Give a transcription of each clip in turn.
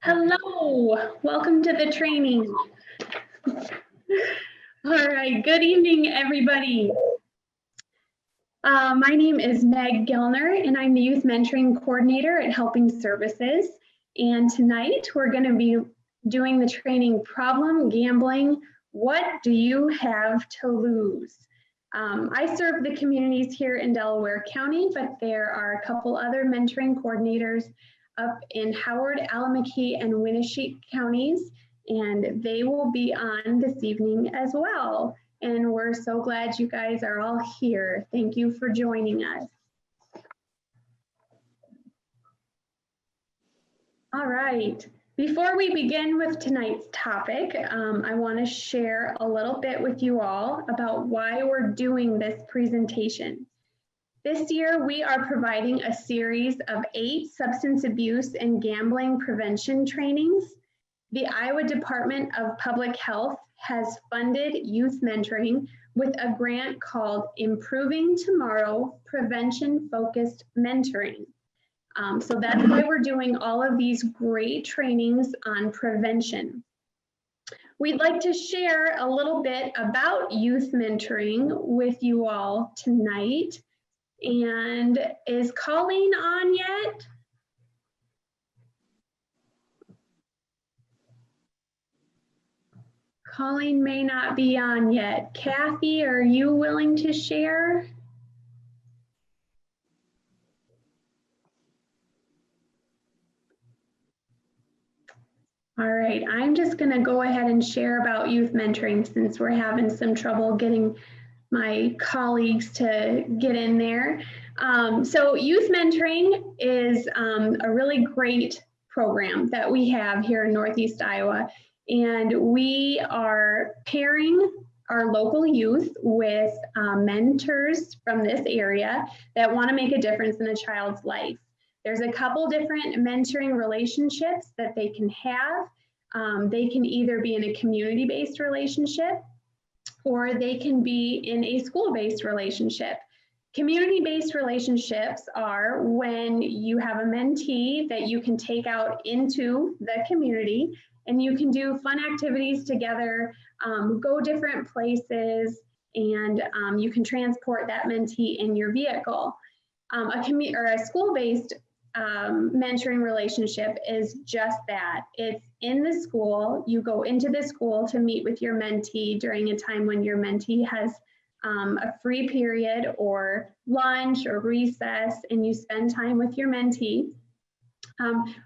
Hello, welcome to the training. All right, good evening, everybody. My name is Meg Gellner, and I'm the Youth Mentoring Coordinator at Helping Services. And tonight we're going to be doing the training Problem Gambling, What Do You Have to Lose? I serve the communities here in Delaware County, but there are a couple other mentoring coordinators up in Howard, Alameda, and Winneshiek counties, and they will be on this evening as well. And we're so glad you guys are all here. Thank you for joining us. All right, before we begin with tonight's topic, I want to share a little bit with you all about why we're doing this presentation. This year, we are providing a series of 8 substance abuse and gambling prevention trainings. The Iowa Department of Public Health has funded youth mentoring with a grant called Improving Tomorrow Prevention-Focused Mentoring. So that's why we're doing all of these great trainings on prevention. We'd like to share a little bit about youth mentoring with you all tonight. And is Colleen on yet? Colleen may not be on yet. Kathy, are you willing to share? All right, I'm just going to go ahead and share about youth mentoring since we're having some trouble getting my colleagues to get in there. So youth mentoring is a really great program that we have here in Northeast Iowa. And we are pairing our local youth with mentors from this area that want to make a difference in a child's life. There's a couple different mentoring relationships that they can have. They can either be in a community-based relationship, or they can be in a school-based relationship. Community-based relationships are when you have a mentee that you can take out into the community and you can do fun activities together, go different places, and you can transport that mentee in your vehicle. A school-based mentoring relationship is just that. It's in the school. You go into the school to meet with your mentee during a time when your mentee has a free period or lunch or recess, and you spend time with your mentee.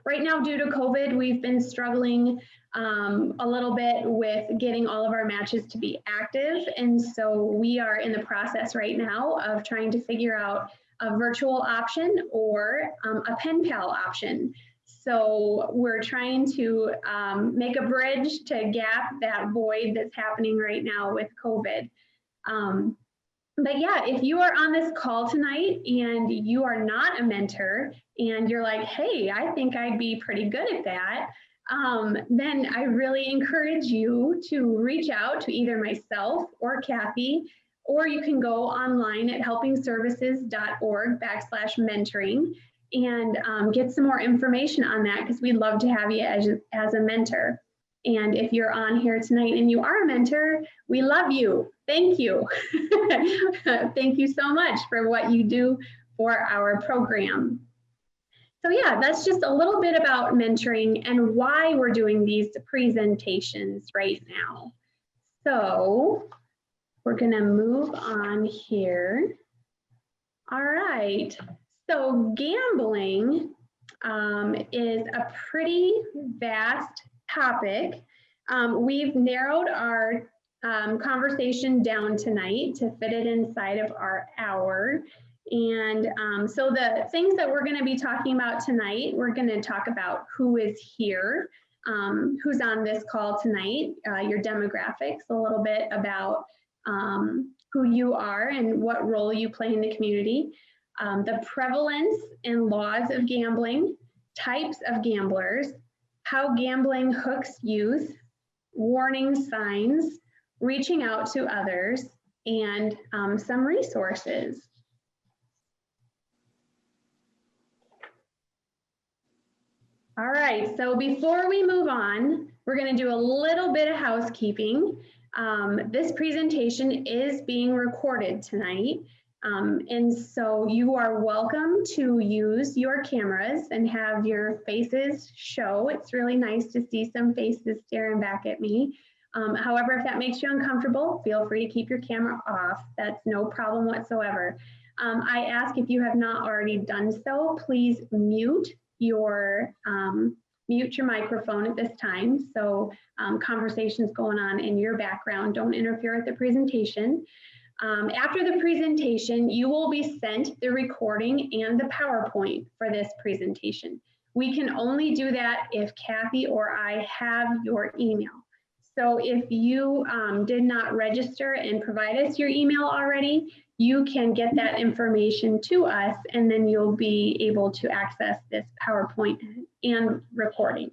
Right now, due to COVID, we've been struggling a little bit with getting all of our matches to be active. And so we are in the process right now of trying to figure out a virtual option or a pen pal option. So we're trying to make a bridge to gap that void that's happening right now with COVID. But yeah, if you are on this call tonight and you are not a mentor and you're like, hey, I think I'd be pretty good at that, then I really encourage you to reach out to either myself or Kathy, or you can go online at helpingservices.org/mentoring and get some more information on that, because we'd love to have you as a mentor. And if you're on here tonight and you are a mentor, we love you. Thank you. Thank you so much for what you do for our program. So yeah, that's just a little bit about mentoring and why we're doing these presentations right now. So we're gonna move on here. All right, so gambling is a pretty vast topic. We've narrowed our conversation down tonight to fit it inside of our hour. And so the things that we're going to be talking about tonight, we're going to talk about who is here, who's on this call tonight, your demographics, a little bit about who you are and what role you play in the community, the prevalence and laws of gambling, types of gamblers, how gambling hooks youth, warning signs, reaching out to others, and some resources. All right, so before we move on, we're going to do a little bit of housekeeping. This presentation is being recorded tonight, and so you are welcome to use your cameras and have your faces show. It's really nice to see some faces staring back at me. However, if that makes you uncomfortable, feel free to keep your camera off. That's no problem whatsoever. I ask if you have not already done so, please mute your microphone at this time, so conversations going on in your background don't interfere with the presentation. After the presentation, you will be sent the recording and the PowerPoint for this presentation. We can only do that if Kathy or I have your email. So if you did not register and provide us your email already, you can get that information to us, and then you'll be able to access this PowerPoint and recording.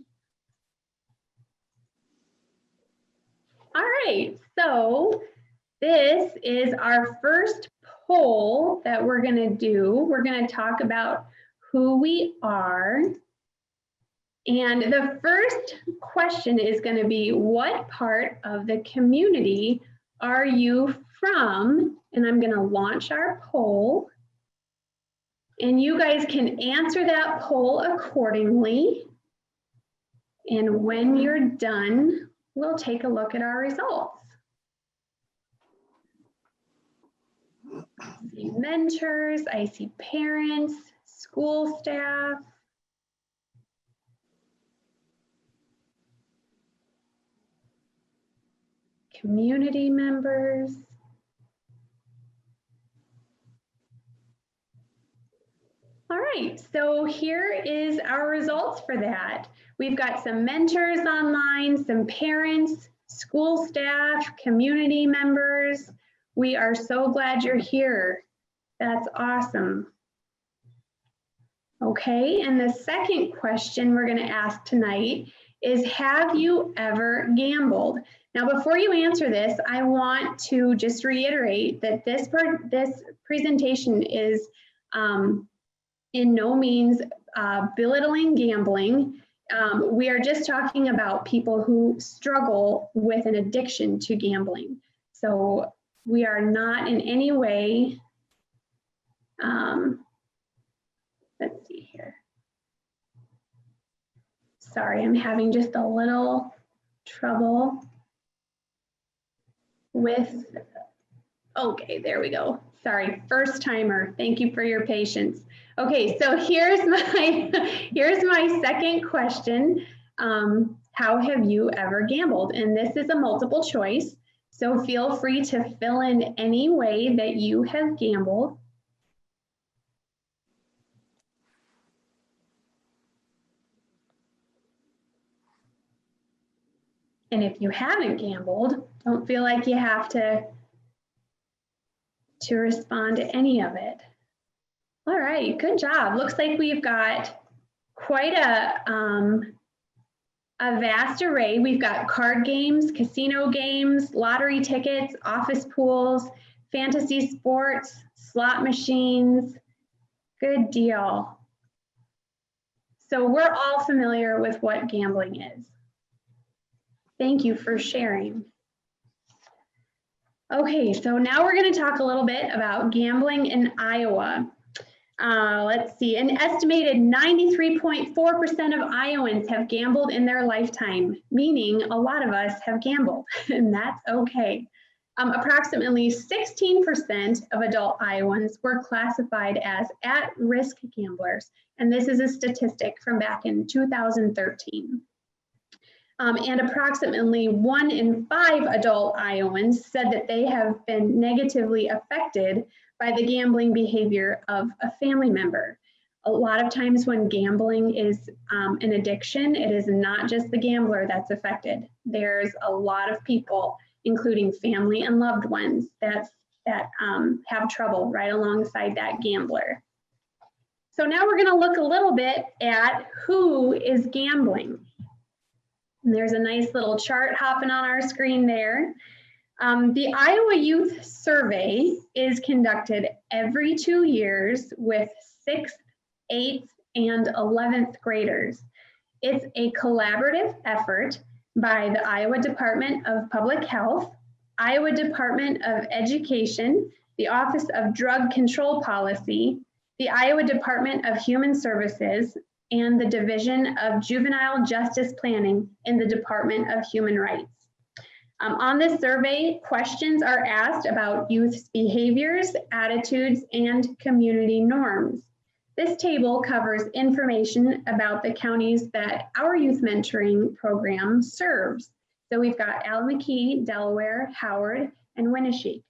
All right, so this is our first poll that we're going to do. We're going to talk about who we are. And the first question is going to be, what part of the community are you from? And I'm going to launch our poll. And you guys can answer that poll accordingly. And when you're done, we'll take a look at our results. I see mentors, I see parents, school staff. Community members. All right, so here is our results for that. We've got some mentors online, some parents, school staff, community members. We are so glad you're here. That's awesome. Okay, and the second question we're going to ask tonight is, have you ever gambled? Now, before you answer this, I want to just reiterate that this presentation is in no means belittling gambling. We are just talking about people who struggle with an addiction to gambling. So we are not in any way, let's see here. Sorry, I'm having just a little trouble with, okay, there we go. Sorry, first timer. Thank you for your patience. Okay, so here's my second question. How have you ever gambled? And this is a multiple choice, so feel free to fill in any way that you have gambled. And if you haven't gambled, don't feel like you have to respond to any of it. All right, good job. Looks like we've got quite a vast array. We've got card games, casino games, lottery tickets, office pools, fantasy sports, slot machines. Good deal. So we're all familiar with what gambling is. Thank you for sharing. Okay, so now we're going to talk a little bit about gambling in Iowa. Let's see, an estimated 93.4% of Iowans have gambled in their lifetime, meaning a lot of us have gambled, and that's okay. Approximately 16% of adult Iowans were classified as at-risk gamblers, and this is a statistic from back in 2013. And approximately 1 in 5 adult Iowans said that they have been negatively affected by the gambling behavior of a family member. A lot of times when gambling is an addiction, it is not just the gambler that's affected. There's a lot of people, including family and loved ones, that have trouble right alongside that gambler. So now we're gonna look a little bit at who is gambling. And there's a nice little chart hopping on our screen there. The Iowa Youth Survey is conducted every 2 years with 6th, 8th, and 11th graders. It's a collaborative effort by the Iowa Department of Public Health, Iowa Department of Education, the Office of Drug Control Policy, the Iowa Department of Human Services, and the Division of Juvenile Justice Planning in the Department of Human Rights. On this survey, questions are asked about youth's behaviors, attitudes, and community norms. This table covers information about the counties that our youth mentoring program serves. So we've got Al-McKee, Delaware, Howard, and Winneshiek.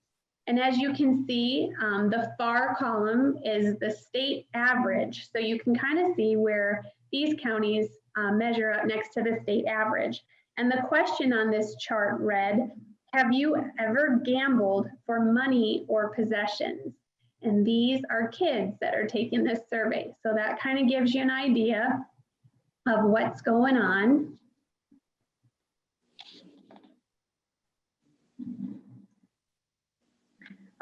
And as you can see, the far column is the state average. So you can kind of see where these counties measure up next to the state average. And the question on this chart read, have you ever gambled for money or possessions? And these are kids that are taking this survey. So that kind of gives you an idea of what's going on.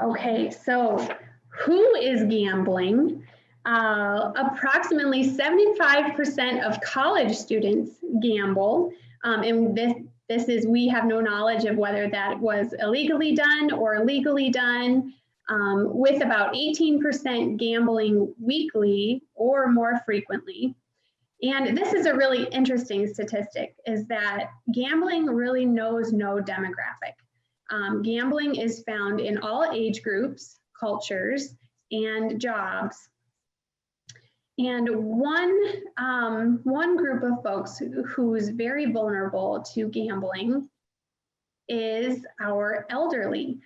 Okay, so who is gambling? Approximately 75% of college students gamble. And this is, we have no knowledge of whether that was illegally done or legally done, with about 18% gambling weekly or more frequently. And this is a really interesting statistic, is that gambling really knows no demographic. Gambling is found in all age groups, cultures, and jobs. And one group of folks who's very vulnerable to gambling is our elderly.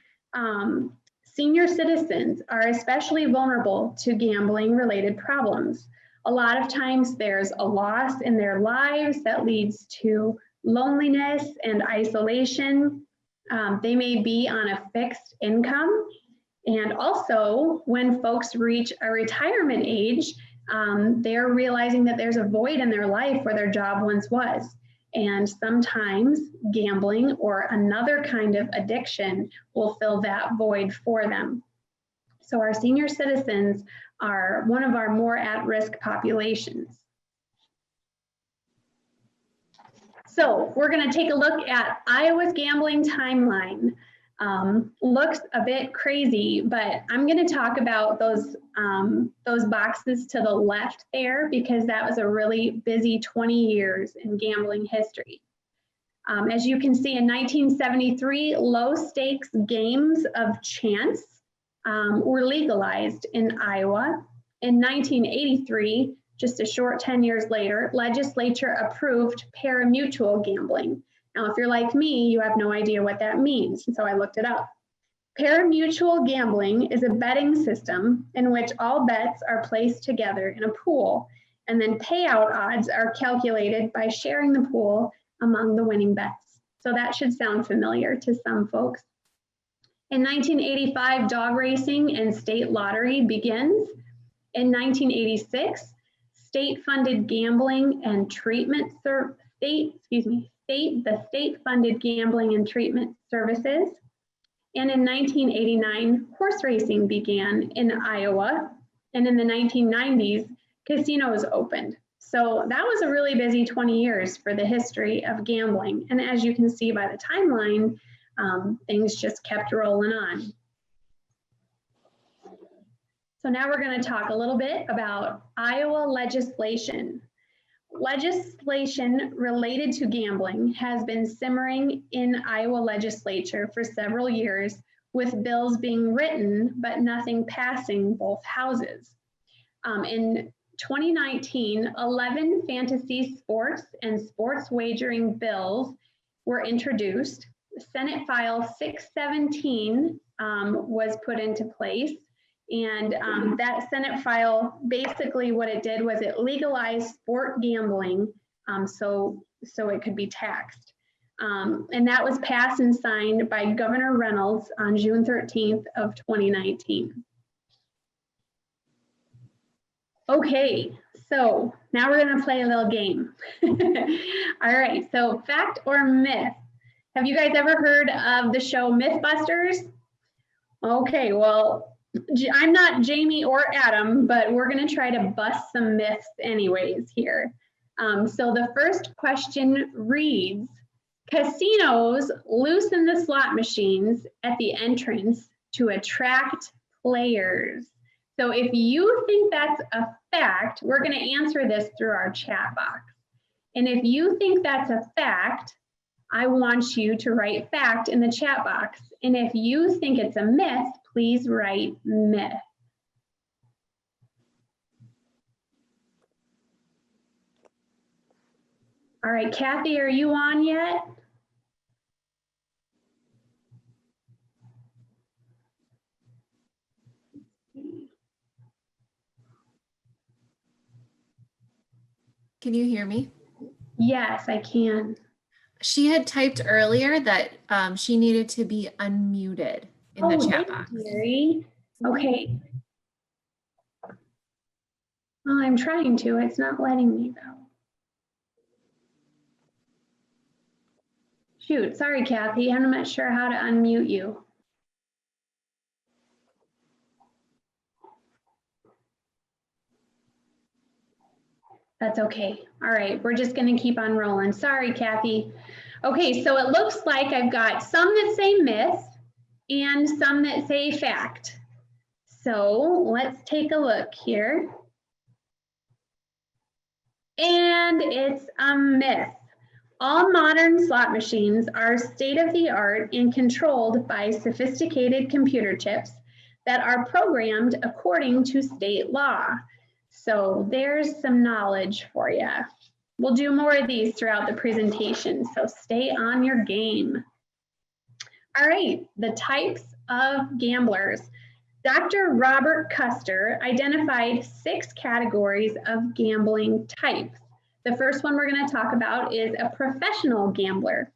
Senior citizens are especially vulnerable to gambling-related problems. A lot of times there's a loss in their lives that leads to loneliness and isolation. They may be on a fixed income. And also, when folks reach a retirement age, they're realizing that there's a void in their life where their job once was. And sometimes gambling or another kind of addiction will fill that void for them. So our senior citizens are one of our more at-risk populations. So we're going to take a look at Iowa's gambling timeline. Looks a bit crazy, but I'm going to talk about those boxes to the left there, because that was a really busy 20 years in gambling history. As you can see, in 1973, low stakes games of chance were legalized in Iowa. In 1983, just a short 10 years later, legislature approved pari-mutuel gambling. Now, if you're like me, you have no idea what that means, and so I looked it up. Pari-mutuel gambling is a betting system in which all bets are placed together in a pool, and then payout odds are calculated by sharing the pool among the winning bets. So that should sound familiar to some folks. In 1985, dog racing and state lottery begins. In 1986, state-funded gambling and treatment the state-funded gambling and treatment services. And in 1989, horse racing began in Iowa. And in the 1990s, casinos opened. So that was a really busy 20 years for the history of gambling. And as you can see by the timeline, things just kept rolling on. So now we're going to talk a little bit about Iowa legislation. Legislation related to gambling has been simmering in Iowa legislature for several years, with bills being written but nothing passing both houses. In 2019, 11 fantasy sports and sports wagering bills were introduced. Senate File 617 was put into place. And that Senate file, basically what it did was it legalized sport gambling so it could be taxed. And that was passed and signed by Governor Reynolds on June 13th of 2019. Okay, so now we're gonna play a little game. All right, so fact or myth? Have you guys ever heard of the show Mythbusters? Okay, well, I'm not Jamie or Adam, but we're going to try to bust some myths anyways here. So the first question reads, casinos loosen the slot machines at the entrance to attract players. So if you think that's a fact, we're going to answer this through our chat box. And if you think that's a fact, I want you to write fact in the chat box. And if you think it's a myth, please write myth. All right, Kathy, are you on yet? Can you hear me? Yes, I can. She had typed earlier that she needed to be unmuted in the chat box. Mary. Okay. Well, I'm trying to. It's not letting me though. Shoot, sorry, Kathy. I'm not sure how to unmute you. That's okay. All right, we're just going to keep on rolling. Sorry, Kathy. Okay, so it looks like I've got some that say myth and some that say fact. So let's take a look here. And it's a myth. All modern slot machines are state-of-the-art and controlled by sophisticated computer chips that are programmed according to state law. So there's some knowledge for you. We'll do more of these throughout the presentation, so stay on your game. All right, the types of gamblers. Dr. Robert Custer identified 6 categories of gambling types. The first one we're going to talk about is a professional gambler.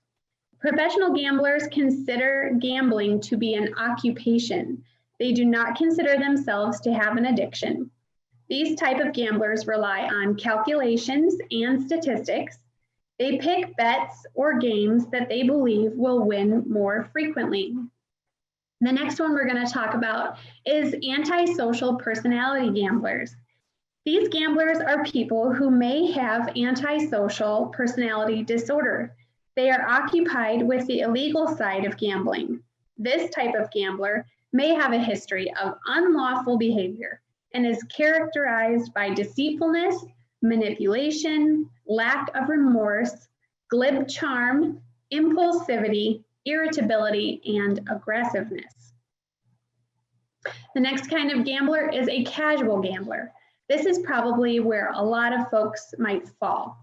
Professional gamblers consider gambling to be an occupation. They do not consider themselves to have an addiction. These type of gamblers rely on calculations and statistics. They pick bets or games that they believe will win more frequently. The next one we're going to talk about is antisocial personality gamblers. These gamblers are people who may have antisocial personality disorder. They are occupied with the illegal side of gambling. This type of gambler may have a history of unlawful behavior and is characterized by deceitfulness, manipulation, lack of remorse, glib charm, impulsivity, irritability, and aggressiveness. The next kind of gambler is a casual gambler. This is probably where a lot of folks might fall.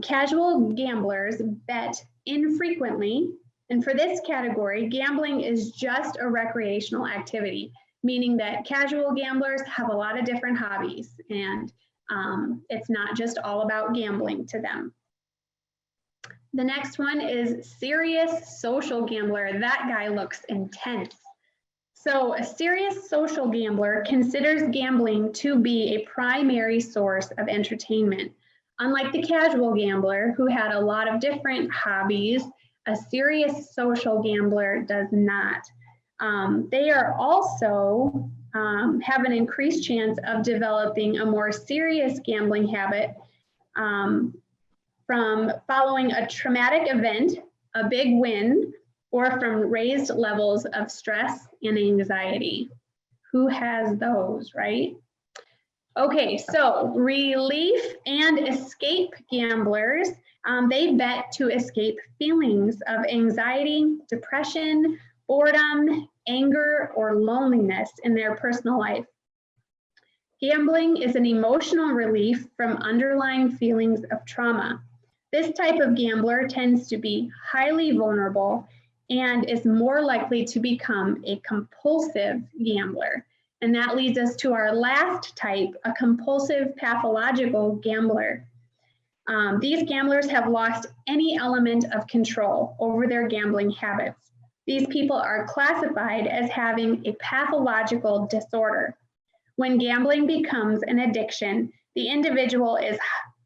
Casual gamblers bet infrequently, and for this category, gambling is just a recreational activity, meaning that casual gamblers have a lot of different hobbies, and it's not just all about gambling to them. The next one is serious social gambler. That guy looks intense. So a serious social gambler considers gambling to be a primary source of entertainment. Unlike the casual gambler who had a lot of different hobbies, a serious social gambler does not. They are also have an increased chance of developing a more serious gambling habit from following a traumatic event, a big win, or from raised levels of stress and anxiety. Who has those, right? Okay, so relief and escape gamblers, they bet to escape feelings of anxiety, depression, boredom, anger, or loneliness in their personal life. Gambling is an emotional relief from underlying feelings of trauma. This type of gambler tends to be highly vulnerable and is more likely to become a compulsive gambler. And that leads us to our last type, a compulsive pathological gambler. These gamblers have lost any element of control over their gambling habits. These people are classified as having a pathological disorder. When gambling becomes an addiction, the individual is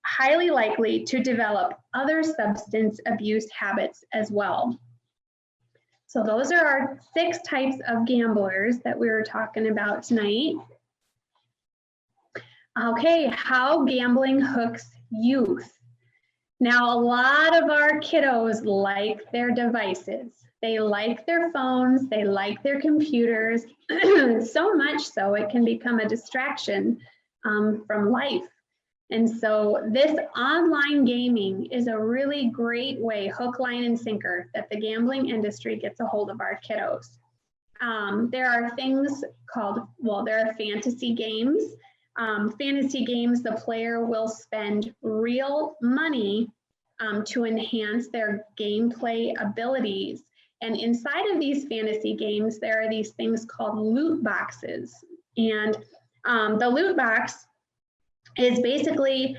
highly likely to develop other substance abuse habits as well. So those are our 6 types of gamblers that we were talking about tonight. Okay, how gambling hooks youth. Now, a lot of our kiddos like their devices. They like their phones, they like their computers, so much so it can become a distraction from life. And so this online gaming is a really great way, hook, line, and sinker, that the gambling industry gets a hold of our kiddos. There are things called, well, there are fantasy games. Fantasy games, the player will spend real money to enhance their gameplay abilities. And inside of these fantasy games, there are these things called loot boxes. And the loot box is basically,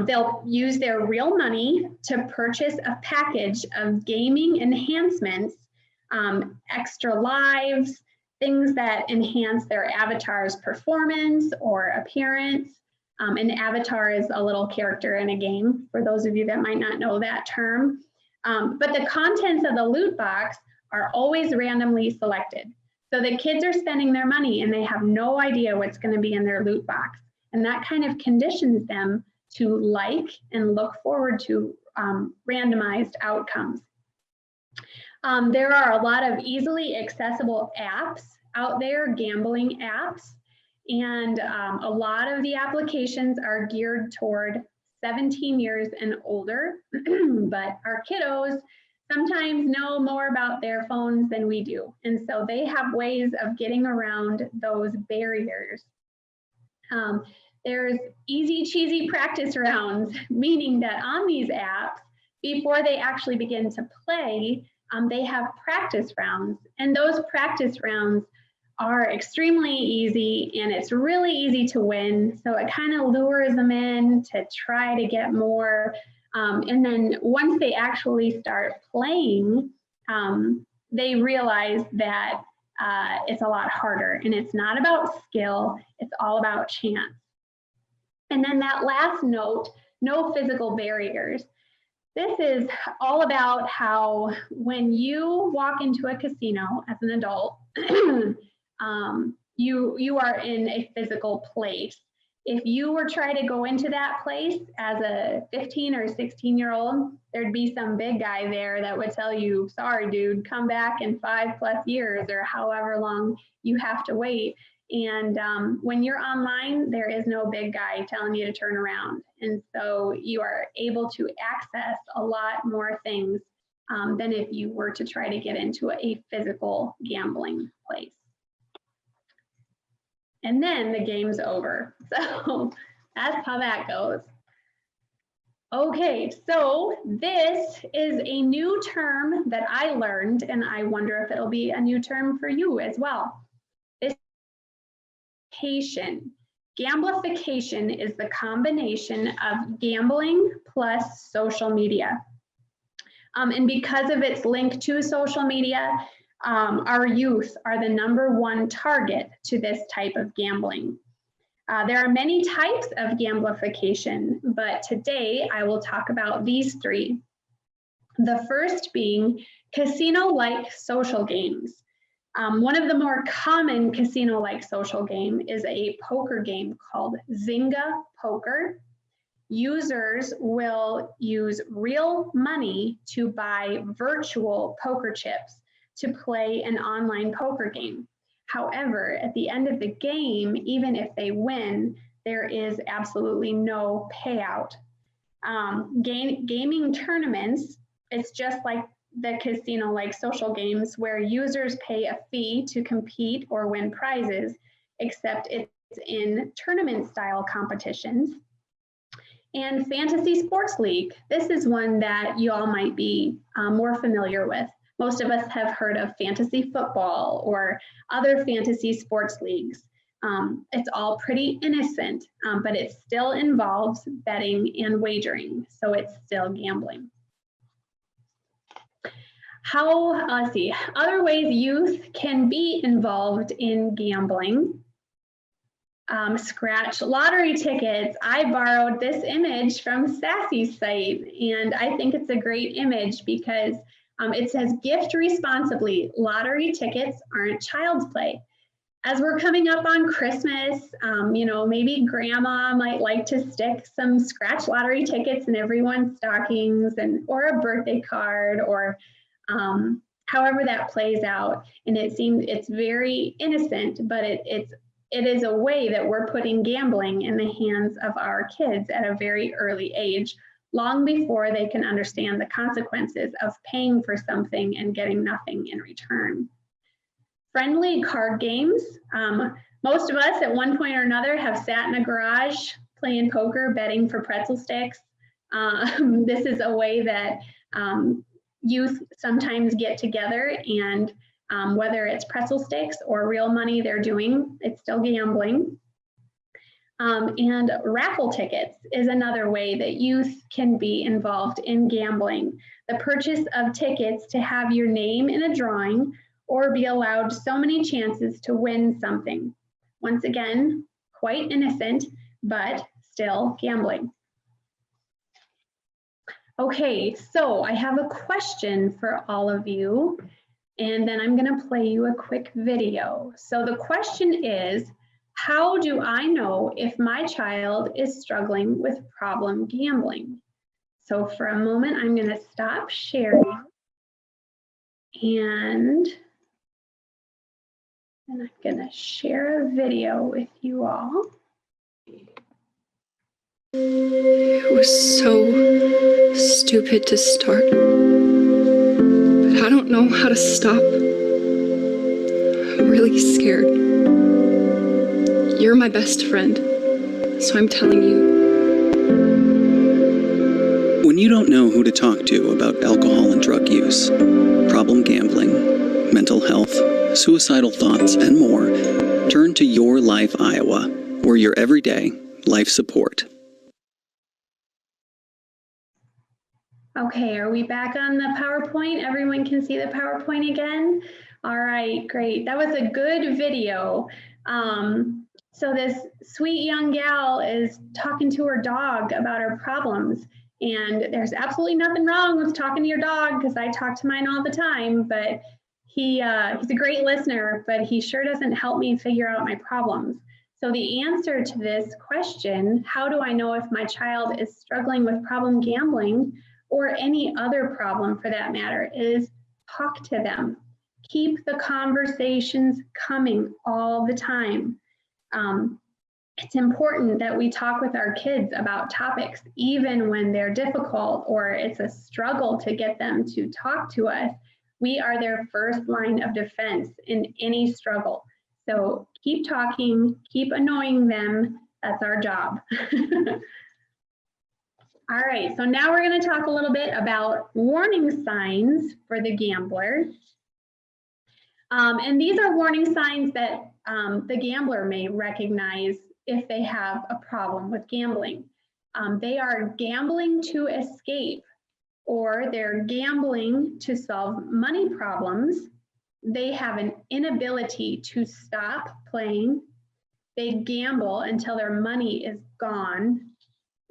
they'll use their real money to purchase a package of gaming enhancements, extra lives, things that enhance their avatar's performance or appearance. An avatar is a little character in a game, for those of you that might not know that term. But the contents of the loot box are always randomly selected. So the kids are spending their money and they have no idea what's going to be in their loot box. And that kind of conditions them to like and look forward to randomized outcomes. There are a lot of easily accessible apps out there, gambling apps, and a lot of the applications are geared toward 17 years and older, but our kiddos sometimes know more about their phones than we do. And so they have ways of getting around those barriers. There's easy, cheesy practice rounds, meaning that on these apps, before they actually begin to play, they have practice rounds. And those practice rounds are extremely easy, and it's really easy to win. So it kind of lures them in to try to get more. And then once they actually start playing, they realize that it's a lot harder, and it's not about skill, it's all about chance. And then that last note, no physical barriers. This is all about how when you walk into a casino as an adult, you are in a physical place. If you were trying to go into that place as a 15 or 16-year-old, there'd be some big guy there that would tell you, sorry, dude, come back in 5+ years or however long you have to wait. And when you're online, there is no big guy telling you to turn around. And so you are able to access a lot more things than if you were to try to get into a physical gambling place. And then the game's over. So that's how that goes. Okay, so this is a new term that I learned, and I wonder if it'll be a new term for you as well. Gamblification is the combination of gambling plus social media. And because of its link to social media, our youth are the #1 target to this type of gambling. There are many types of gamblification, but today I will talk about these 3. The first being casino-like social games. One of the more common casino-like social game is a poker game called Zynga Poker. Users will use real money to buy virtual poker chips to play an online poker game. However, at the end of the game, even if they win, there is absolutely no payout. Gaming tournaments, it's just like the casino-like social games where users pay a fee to compete or win prizes, except it's in tournament-style competitions. And Fantasy Sports League, this is one that you all might be more familiar with. Most of us have heard of fantasy football or other fantasy sports leagues. It's all pretty innocent, but it still involves betting and wagering, so it's still gambling. Let's see, other ways youth can be involved in gambling. Scratch lottery tickets. I borrowed this image from Sassy's site, and I think it's a great image because it says gift responsibly. Lottery tickets aren't child's play. As we're coming up on Christmas, you know, maybe grandma might like to stick some scratch lottery tickets in everyone's stockings, or a birthday card, or however that plays out. And it's very innocent, but it is a way that we're putting gambling in the hands of our kids at a very early age, long before they can understand the consequences of paying for something and getting nothing in return. Friendly card games. Most of us at one point or another have sat in a garage playing poker, betting for pretzel sticks. This is a way that youth sometimes get together, and whether it's pretzel sticks or real money they're doing, it's still gambling. And raffle tickets is another way that youth can be involved in gambling. The purchase of tickets to have your name in a drawing or be allowed so many chances to win something. Once again, quite innocent, but still gambling. Okay, so I have a question for all of you, and then I'm going to play you a quick video. So the question is, how do I know if my child is struggling with problem gambling? So for a moment, I'm going to stop sharing, and I'm going to share a video with you all. It was so stupid to start, but I don't know how to stop. I'm really scared. You're my best friend, so I'm telling you. When you don't know who to talk to about alcohol and drug use, problem gambling, mental health, suicidal thoughts, and more, turn to Your Life Iowa. We're your everyday life support. Okay, are we back on the PowerPoint? Everyone can see the PowerPoint again? All right, great. That was a good video. So this sweet young gal is talking to her dog about her problems. And there's absolutely nothing wrong with talking to your dog, because I talk to mine all the time, but he's a great listener, but he sure doesn't help me figure out my problems. So the answer to this question, how do I know if my child is struggling with problem gambling or any other problem for that matter, is talk to them. Keep the conversations coming all the time. It's important that we talk with our kids about topics, even when they're difficult or it's a struggle to get them to talk to us. We are their first line of defense in any struggle. So keep talking, keep annoying them. That's our job. All right, so now we're going to talk a little bit about warning signs for the gambler. And these are warning signs that the gambler may recognize if they have a problem with gambling. They are gambling to escape, or they're gambling to solve money problems. They have an inability to stop playing. They gamble until their money is gone.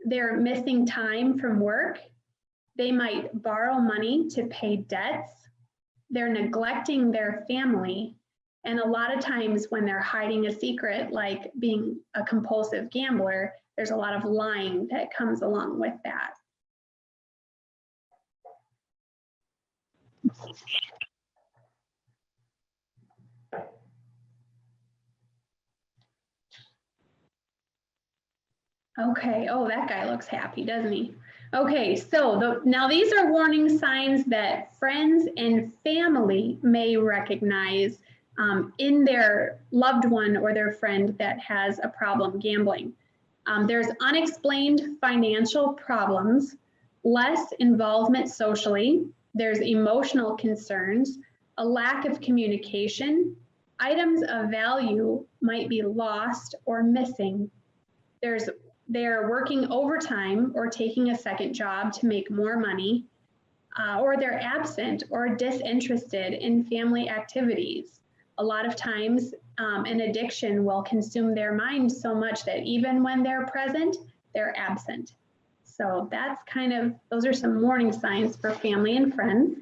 They're missing time from work. They might borrow money to pay debts. They're neglecting their family. And a lot of times when they're hiding a secret, like being a compulsive gambler, there's a lot of lying that comes along with that. Okay, oh, that guy looks happy, doesn't he? Okay, so now these are warning signs that friends and family may recognize in their loved one or their friend that has a problem gambling. There's unexplained financial problems, less involvement socially, there's emotional concerns, a lack of communication, items of value might be lost or missing. They're working overtime or taking a second job to make more money, or they're absent or disinterested in family activities. A lot of times, an addiction will consume their mind so much that even when they're present, they're absent. So those are some warning signs for family and friends.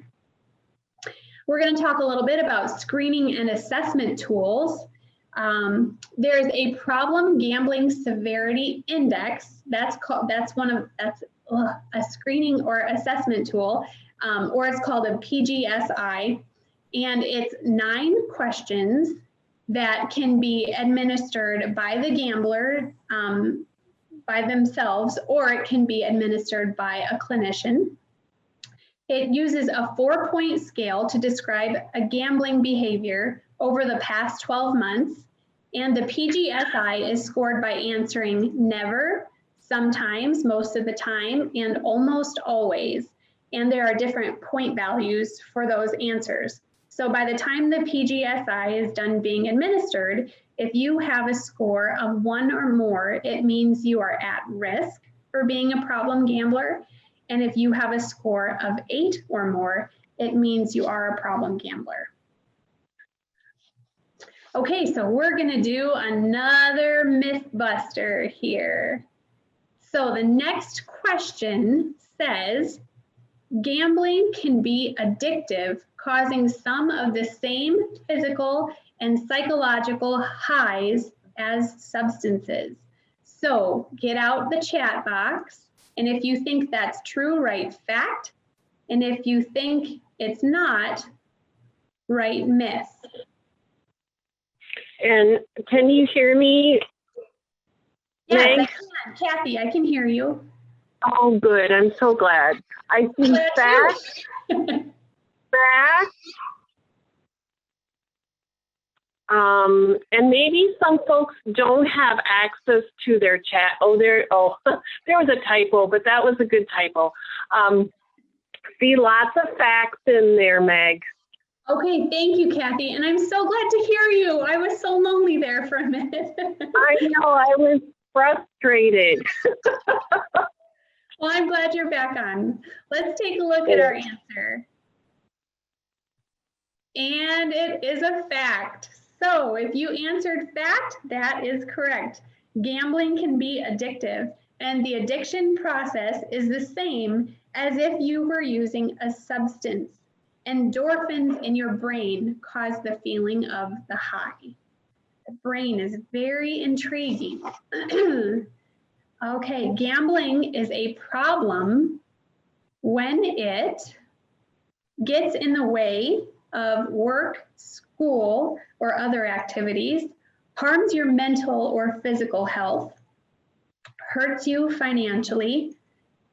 We're going to talk a little bit about screening and assessment tools. There's a problem gambling severity index. That's a screening or assessment tool, or it's called a PGSI, and it's 9 questions that can be administered by the gambler by themselves, or it can be administered by a clinician. It uses a 4-point scale to describe a gambling behavior over the past 12 months, and the PGSI is scored by answering never, sometimes, most of the time, and almost always. And there are different point values for those answers. So by the time the PGSI is done being administered, if you have a score of 1 or more, it means you are at risk for being a problem gambler. And if you have a score of 8 or more, it means you are a problem gambler. Okay, so we're gonna do another myth buster here. So the next question says, gambling can be addictive, causing some of the same physical and psychological highs as substances. So get out the chat box, and if you think that's true, write fact. And if you think it's not, write myth. And can you hear me? Yes, Meg? I can. Kathy, I can hear you. Oh, good. I'm so glad. I see fact, and maybe some folks don't have access to their chat. There was a typo, but that was a good typo. See lots of facts in there, Meg. Okay, thank you, Kathy. And I'm so glad to hear you. I was so lonely there for a minute. I know, I was frustrated. Well, I'm glad you're back on. Let's take a look at our answer. And it is a fact. So if you answered fact, that is correct. Gambling can be addictive, and the addiction process is the same as if you were using a substance. Endorphins in your brain cause the feeling of the high. The brain is very intriguing. Okay, gambling is a problem when it gets in the way of work, school, or other activities, harms your mental or physical health, hurts you financially,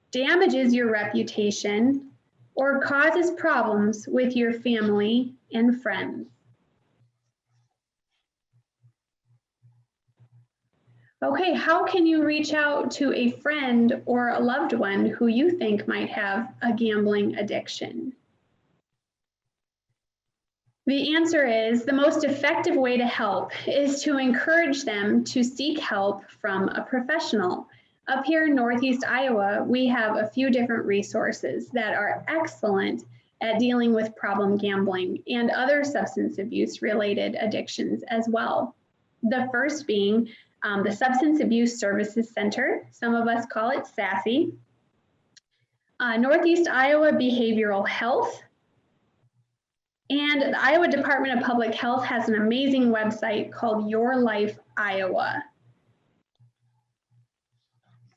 damages your reputation, or causes problems with your family and friends. Okay, how can you reach out to a friend or a loved one who you think might have a gambling addiction? The answer is the most effective way to help is to encourage them to seek help from a professional. Up here in Northeast Iowa, we have a few different resources that are excellent at dealing with problem gambling and other substance abuse related addictions as well. The first being the Substance Abuse Services Center. Some of us call it SASE. Northeast Iowa Behavioral Health. And the Iowa Department of Public Health has an amazing website called Your Life Iowa.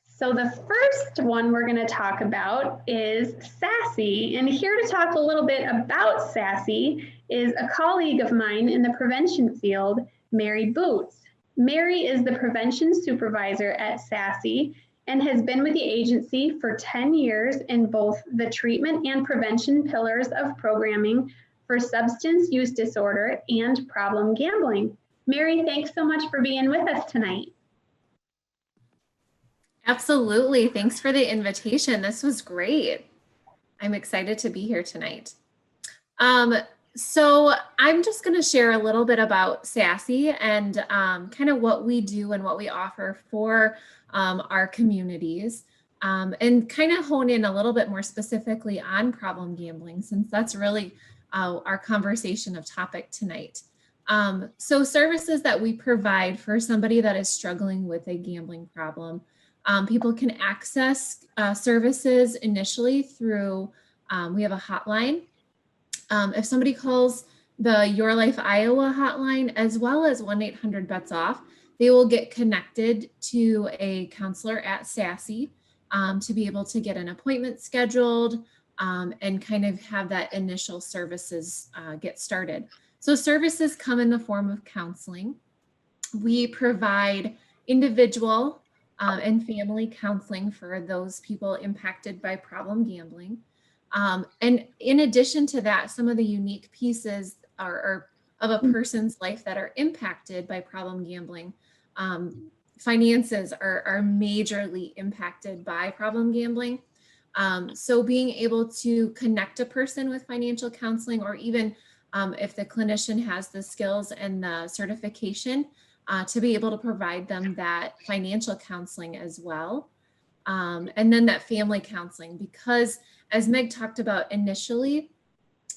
So the first one we're going to talk about is SASE. And here to talk a little bit about SASE is a colleague of mine in the prevention field, Mary Boots. Mary is the prevention supervisor at SASE and has been with the agency for 10 years in both the treatment and prevention pillars of programming for substance use disorder and problem gambling. Mary, thanks so much for being with us tonight. Absolutely. Thanks for the invitation. This was great. I'm excited to be here tonight. So I'm just going to share a little bit about SASE and kind of what we do and what we offer for our communities, and kind of hone in a little bit more specifically on problem gambling, since that's really our conversation of topic tonight. So services that we provide for somebody that is struggling with a gambling problem, people can access services initially through, we have a hotline. If somebody calls the Your Life Iowa hotline, as well as 1-800-BETS-OFF. They will get connected to a counselor at SASE to be able to get an appointment scheduled and kind of have that initial services get started. So services come in the form of counseling. We provide individual and family counseling for those people impacted by problem gambling. And in addition to that, some of the unique pieces are of a person's life that are impacted by problem gambling. Finances are majorly impacted by problem gambling. So being able to connect a person with financial counseling, or even if the clinician has the skills and the certification to be able to provide them that financial counseling as well. And then that family counseling, because as Meg talked about initially,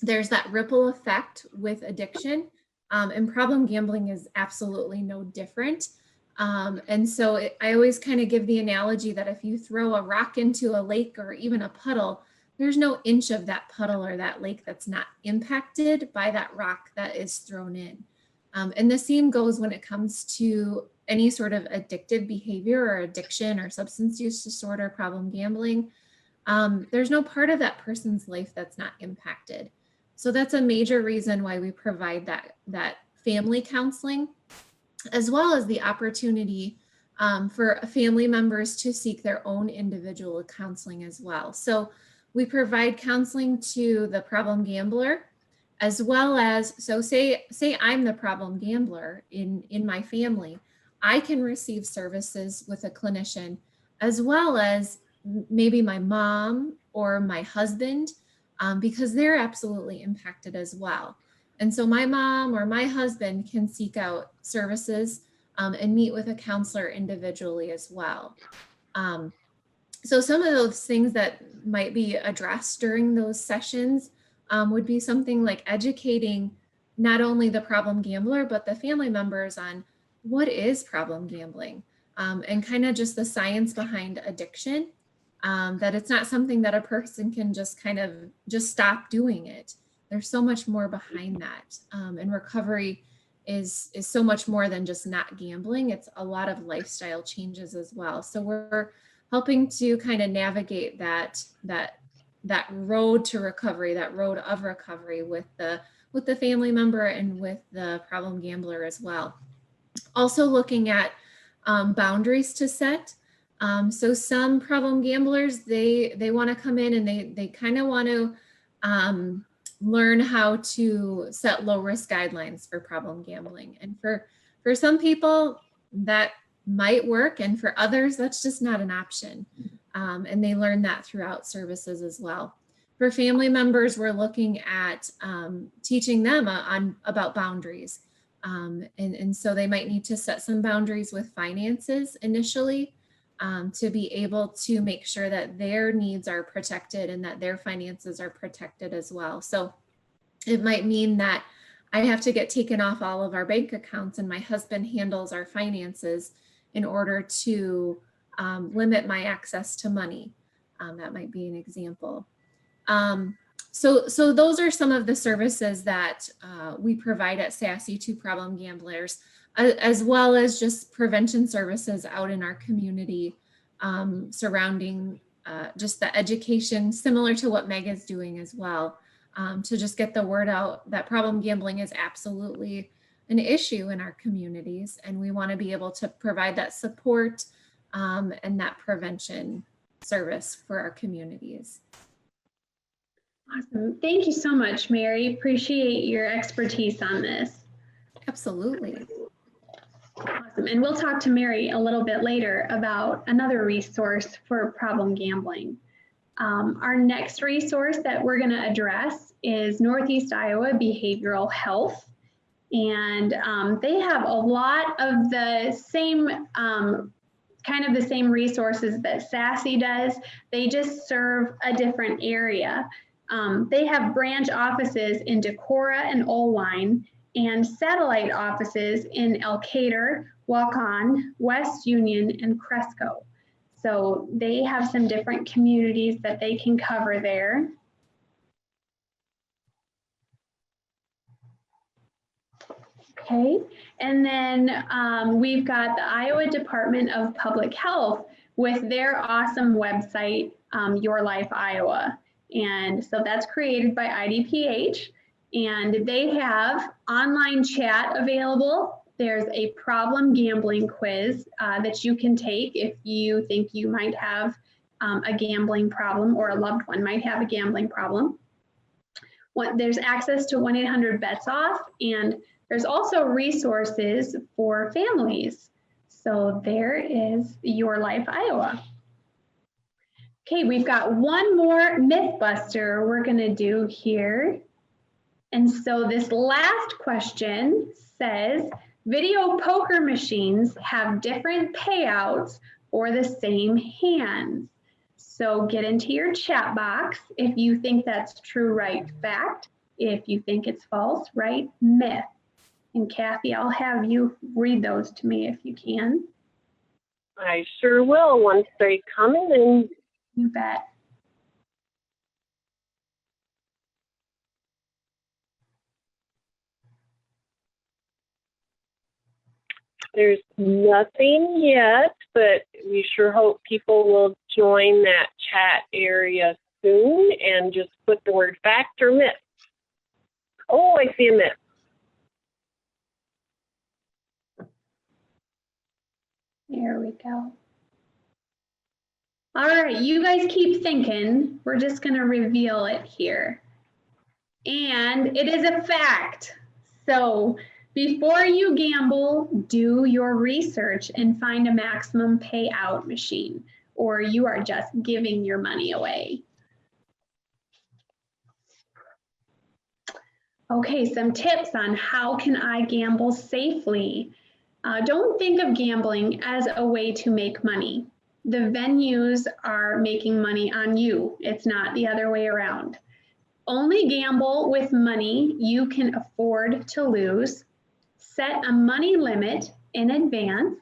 there's that ripple effect with addiction, and problem gambling is absolutely no different. And so I always kind of give the analogy that if you throw a rock into a lake or even a puddle, there's no inch of that puddle or that lake that's not impacted by that rock that is thrown in. And the same goes when it comes to any sort of addictive behavior or addiction or substance use disorder, problem gambling. There's no part of that person's life that's not impacted. So that's a major reason why we provide that family counseling, as well as the opportunity for family members to seek their own individual counseling as well. So we provide counseling to the problem gambler, as well as, so say I'm the problem gambler in my family, I can receive services with a clinician, as well as maybe my mom or my husband, because they're absolutely impacted as well. And so my mom or my husband can seek out services and meet with a counselor individually as well. So some of those things that might be addressed during those sessions would be something like educating not only the problem gambler, but the family members on what is problem gambling, and kind of just the science behind addiction, that it's not something that a person can just kind of just stop doing it. There's so much more behind that. And recovery is so much more than just not gambling. It's a lot of lifestyle changes as well. So we're helping to kind of navigate that road to recovery, that road of recovery with the family member and with the problem gambler as well. Also looking at boundaries to set. So some problem gamblers, they want to come in and they kind of want to learn how to set low risk guidelines for problem gambling. And for some people that might work, and for others, that's just not an option. And they learn that throughout services as well. For family members, we're looking at teaching them about boundaries. And so they might need to set some boundaries with finances initially to be able to make sure that their needs are protected and that their finances are protected as well. So it might mean that I have to get taken off all of our bank accounts and my husband handles our finances in order to limit my access to money. That might be an example. So those are some of the services that we provide at SASE to problem gamblers, as well as just prevention services out in our community surrounding just the education, similar to what Meg is doing as well, to just get the word out that problem gambling is absolutely an issue in our communities. And we want to be able to provide that support and that prevention service for our communities. Awesome. Thank you so much, Mary. Appreciate your expertise on this. Absolutely. Awesome. And we'll talk to Mary a little bit later about another resource for problem gambling. Our next resource that we're going to address is Northeast Iowa Behavioral Health. And they have a lot of the same kind of the same resources that SASE does. They just serve a different area. They have branch offices in Decorah and Olwine, and satellite offices in Elkader, Waukon, West Union, and Cresco. So they have some different communities that they can cover there. Okay, and then we've got the Iowa Department of Public Health with their awesome website, Your Life Iowa. And so that's created by IDPH, and they have online chat available. There's a problem gambling quiz that you can take if you think you might have a gambling problem or a loved one might have a gambling problem. There's access to 1-800-BETS-OFF, and there's also resources for families. So there is Your Life Iowa. Okay, we've got one more Mythbuster we're gonna do here. And so this last question says, video poker machines have different payouts for the same hands. So get into your chat box if you think that's true, write fact. If you think it's false, write myth. And Kathy, I'll have you read those to me if you can. I sure will once they come in. You bet. There's nothing yet, but we sure hope people will join that chat area soon and just put the word fact or myth. Oh, I see a myth. There we go. All right, you guys keep thinking. We're just going to reveal it here. And it is a fact. So before you gamble, do your research and find a maximum payout machine, or you are just giving your money away. Okay, some tips on how can I gamble safely. Don't think of gambling as a way to make money. The venues are making money on you. It's not the other way around. Only gamble with money you can afford to lose. Set a money limit in advance.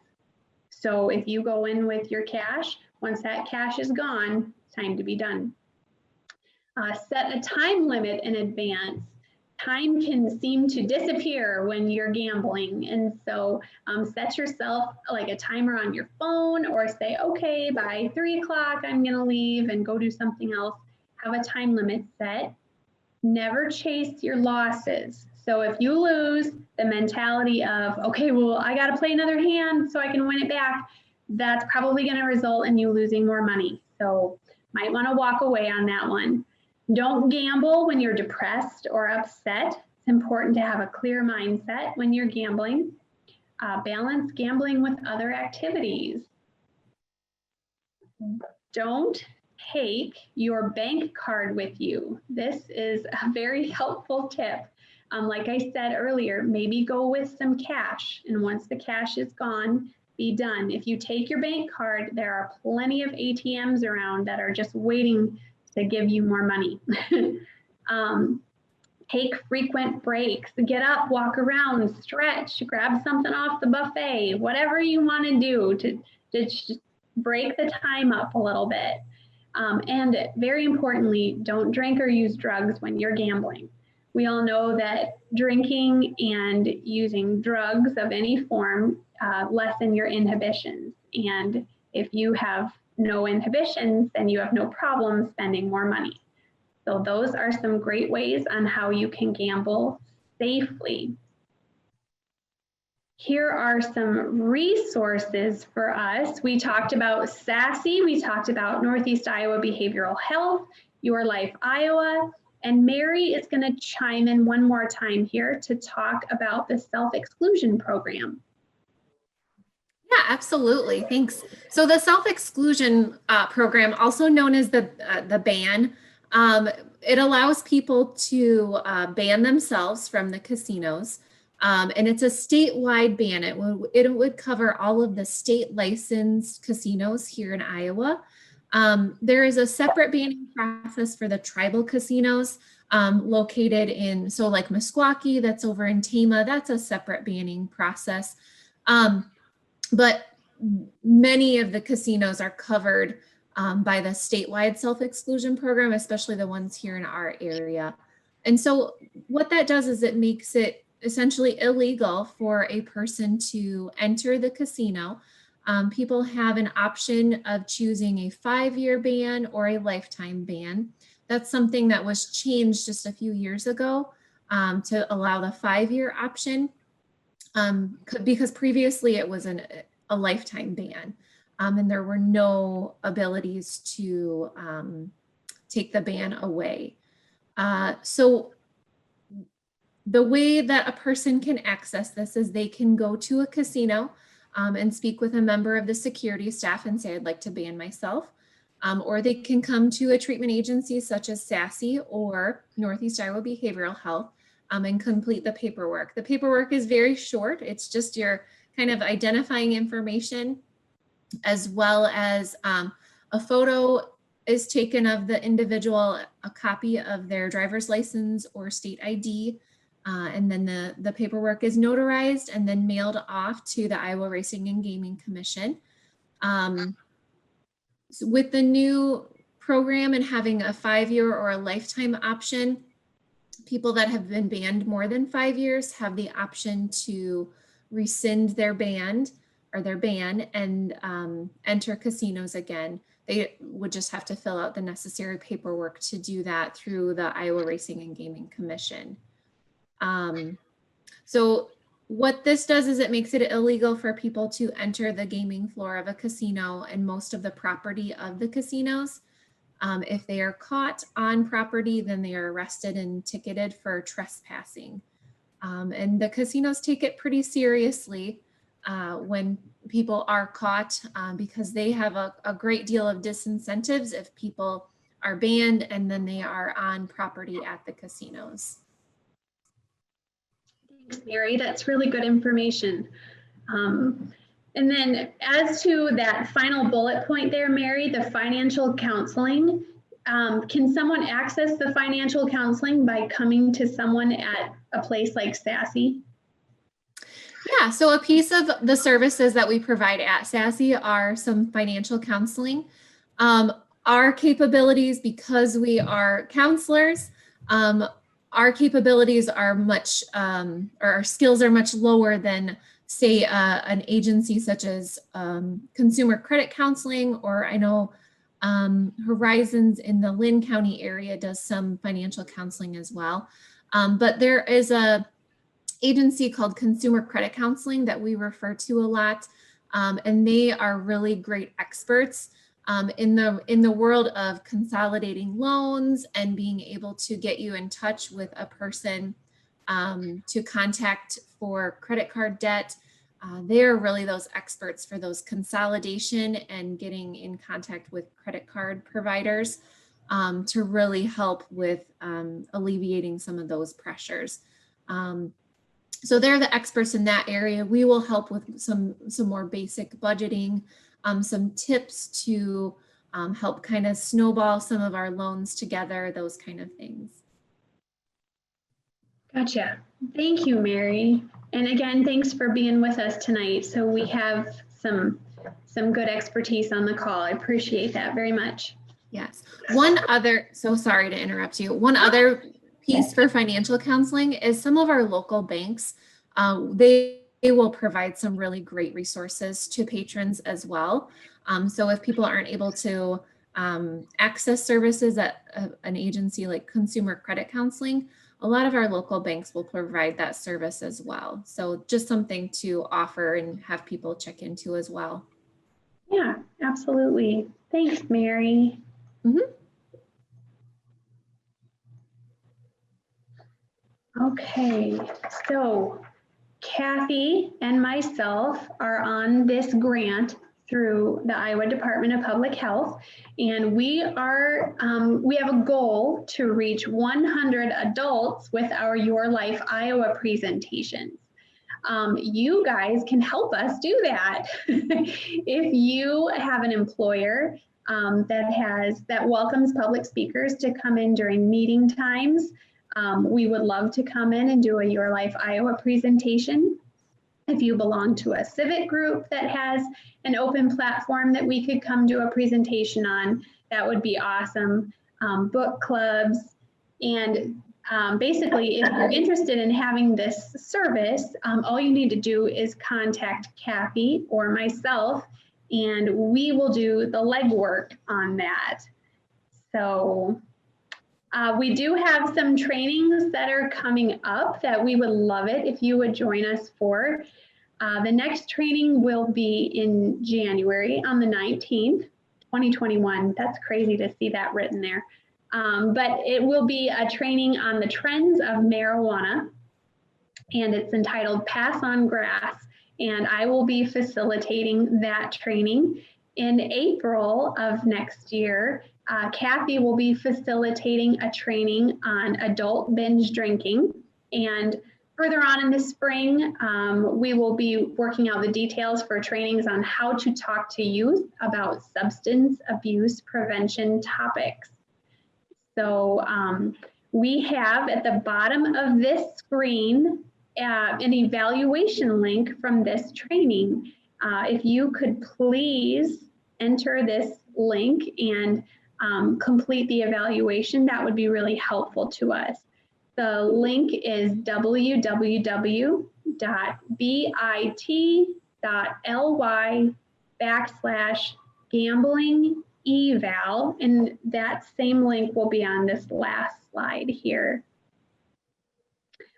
So if you go in with your cash, once that cash is gone, it's time to be done. Set a time limit in advance. Time can seem to disappear when you're gambling. And so set yourself like a timer on your phone, or say, okay, by 3 o'clock, I'm gonna leave and go do something else. Have a time limit set. Never chase your losses. So if you lose, the mentality of, okay, well, I gotta play another hand so I can win it back, that's probably gonna result in you losing more money. So might wanna walk away on that one. Don't gamble when you're depressed or upset. It's important to have a clear mindset when you're gambling. Balance gambling with other activities. Don't take your bank card with you. This is a very helpful tip. Like I said earlier, maybe go with some cash, and once the cash is gone, be done. If you take your bank card, there are plenty of ATMs around that are just waiting to give you more money. Take frequent breaks. Get up, walk around, stretch, grab something off the buffet, whatever you want to do to just break the time up a little bit. And very importantly, don't drink or use drugs when you're gambling. We all know that drinking and using drugs of any form lessen your inhibitions. And if you have no inhibitions, then you have no problem spending more money. So those are some great ways on how you can gamble safely. Here are some resources for us. We talked about SASE, we talked about Northeast Iowa Behavioral Health, Your Life Iowa, and Mary is going to chime in one more time here to talk about the self-exclusion program. Yeah, absolutely. Thanks. So the self-exclusion program, also known as the ban, it allows people to ban themselves from the casinos. And it's a statewide ban. It would cover all of the state licensed casinos here in Iowa. There is a separate banning process for the tribal casinos located in, so like Meskwaki, that's over in Tama, that's a separate banning process. But many of the casinos are covered by the statewide self-exclusion program, especially the ones here in our area. And so what that does is it makes it essentially illegal for a person to enter the casino. People have an option of choosing a 5-year ban or a lifetime ban. That's something that was changed just a few years ago to allow the 5-year option because previously it was a lifetime ban and there were no abilities to take the ban away. So the way that a person can access this is they can go to a casino and speak with a member of the security staff and say, I'd like to ban myself. Or they can come to a treatment agency such as SASE or Northeast Iowa Behavioral Health and complete the paperwork. The paperwork is very short. It's just your kind of identifying information, as well as a photo is taken of the individual, a copy of their driver's license or state ID, and then the paperwork is notarized and then mailed off to the Iowa Racing and Gaming Commission. So with the new program and having a 5-year or a lifetime option, people that have been banned more than 5 years have the option to rescind their ban and enter casinos again. They would just have to fill out the necessary paperwork to do that through the Iowa Racing and Gaming Commission. So what this does is it makes it illegal for people to enter the gaming floor of a casino and most of the property of the casinos. If they are caught on property, then they are arrested and ticketed for trespassing. And the casinos take it pretty seriously when people are caught because they have a great deal of disincentives if people are banned and then they are on property at the casinos. Thanks, Mary. That's really good information. And then as to that final bullet point there, Mary, the financial counseling, can someone access the financial counseling by coming to someone at a place like SASE? Yeah, so a piece of the services that we provide at SASE are some financial counseling. Our capabilities, because we are counselors, our capabilities are much, or our skills are much lower than, say, an agency such as Consumer Credit Counseling, or I know Horizons in the Lynn County area does some financial counseling as well. But there is a agency called Consumer Credit Counseling that we refer to a lot, and they are really great experts in the world of consolidating loans and being able to get you in touch with a person to contact for credit card debt. They're really those experts for those consolidation and getting in contact with credit card providers to really help with alleviating some of those pressures. So they're the experts in that area. We will help with some more basic budgeting, some tips to help kind of snowball some of our loans together, those kind of things. Gotcha. Thank you, Mary. And again, thanks for being with us tonight. So we have some good expertise on the call. I appreciate that very much. Yes. One other, so sorry to interrupt you. One other piece for financial counseling is some of our local banks. They will provide some really great resources to patrons as well. So if people aren't able to access services at an agency like Consumer Credit Counseling, a lot of our local banks will provide that service as well. So just something to offer and have people check into as well. Yeah, absolutely. Thanks, Mary. Mm-hmm. Okay, so Kathy and myself are on this grant through the Iowa Department of Public Health, and we have a goal to reach 100 adults with our Your Life Iowa presentations. You guys can help us do that. If you have an employer that welcomes public speakers to come in during meeting times, we would love to come in and do a Your Life Iowa presentation. If you belong to a civic group that has an open platform that we could come do a presentation on, that would be awesome. Book clubs, and basically, if you're interested in having this service, all you need to do is contact Kathy or myself, and we will do the legwork on that. So we do have some trainings that are coming up that we would love it if you would join us for. The next training will be in January on the 19th, 2021. That's crazy to see that written there. But it will be a training on the trends of marijuana, and it's entitled Pass on Grass. And I will be facilitating that training. In April of next year, Kathy will be facilitating a training on adult binge drinking. And further on in the spring, we will be working out the details for trainings on how to talk to youth about substance abuse prevention topics. So we have at the bottom of this screen an evaluation link from this training. If you could please enter this link and complete the evaluation, that would be really helpful to us. The link is www.bit.ly/gambling-eval, and that same link will be on this last slide here.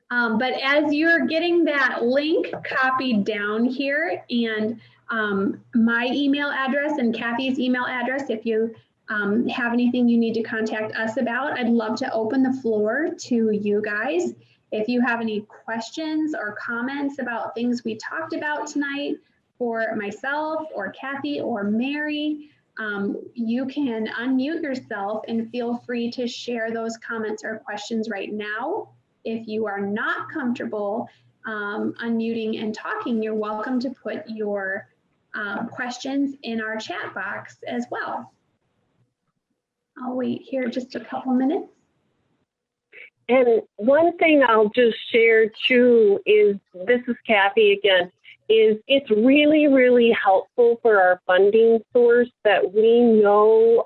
But as you're getting that link copied down here, and my email address and Kathy's email address, if you have anything you need to contact us about, I'd love to open the floor to you guys. If you have any questions or comments about things we talked about tonight for myself or Kathy or Mary, you can unmute yourself and feel free to share those comments or questions right now. If you are not comfortable unmuting and talking, you're welcome to put your questions in our chat box as well. I'll wait here just a couple minutes. And one thing I'll just share too is, this is Kathy again, is it's really, really helpful for our funding source that we know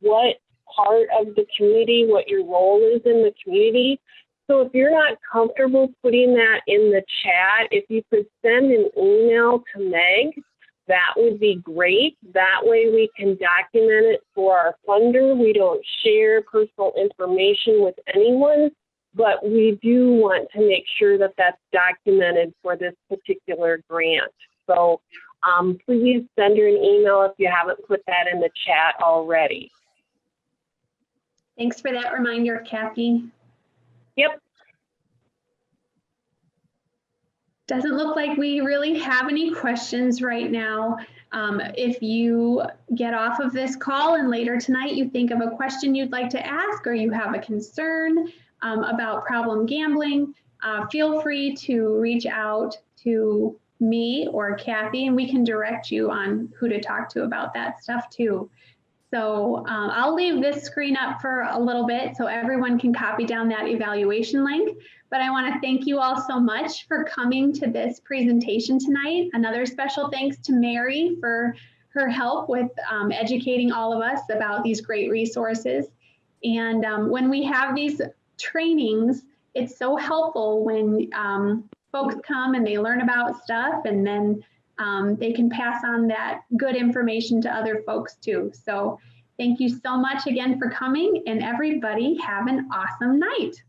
what part of the community, what your role is in the community. So if you're not comfortable putting that in the chat, if you could send an email to Meg, that would be great. That way we can document it for our funder. We don't share personal information with anyone, but we do want to make sure that that's documented for this particular grant. So please send her an email if you haven't put that in the chat already. Thanks for that reminder, Kathy. Yep. Doesn't look like we really have any questions right now. If you get off of this call and later tonight you think of a question you'd like to ask, or you have a concern about problem gambling, feel free to reach out to me or Kathy, and we can direct you on who to talk to about that stuff too. So I'll leave this screen up for a little bit so everyone can copy down that evaluation link. But I want to thank you all so much for coming to this presentation tonight. Another special thanks to Mary for her help with educating all of us about these great resources. And when we have these trainings, it's so helpful when folks come and they learn about stuff, and then they can pass on that good information to other folks too. So thank you so much again for coming, and everybody have an awesome night.